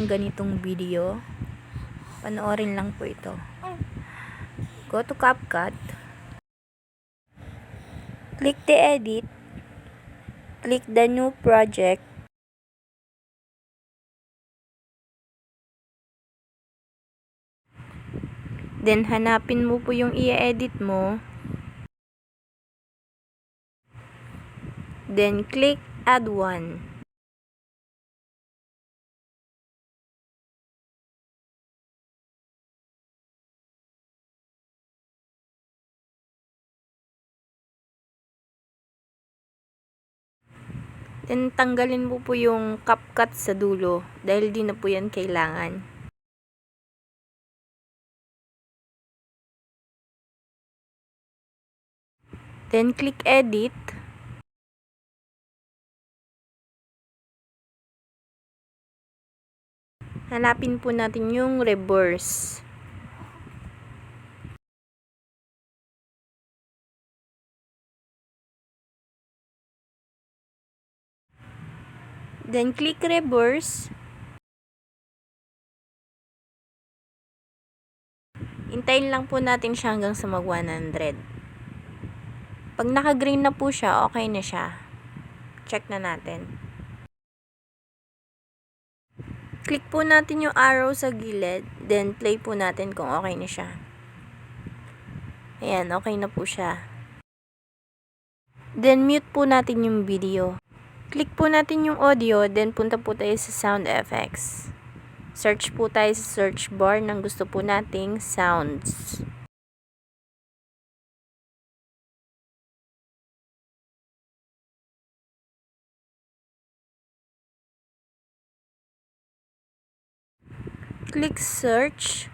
ng ganitong video, panoorin lang po ito. Go to CapCut, click the edit, click the new project, then hanapin mo po yung i-edit mo, then click add one. Then tanggalin mo po yung CapCut sa dulo dahil di na po yan kailangan. Then click edit. Hanapin po natin yung reverse. Then click reverse. Hintayin lang po natin siya hanggang sa mag 100. Pag naka-green na po siya, okay na siya. Check na natin. Click po natin yung arrow sa gilid, then play po natin kung okay na siya. Ayan, okay na po siya. Then mute po natin yung video. Click po natin yung audio, then punta po tayo sa sound effects. Search po tayo sa search bar ng gusto po nating sounds. Click search.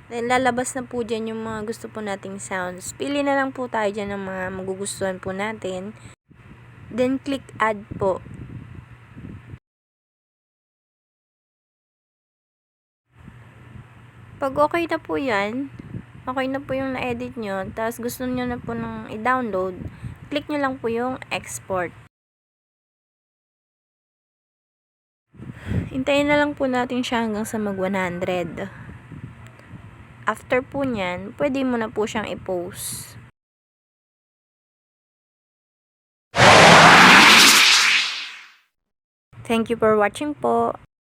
Then lalabas na po dyan yung mga gusto po nating sounds. Pili na lang po tayo dyan ng mga magugustuhan po natin. Then click add po. Pag okay na po yan, okay na po yung na-edit nyo, tapos gusto nyo na po nang i-download, click nyo lang po yung export. Hintayin na lang po natin siya hanggang sa mag 100. After po nyan, pwede mo na po siyang i-post. Thank you for watching po.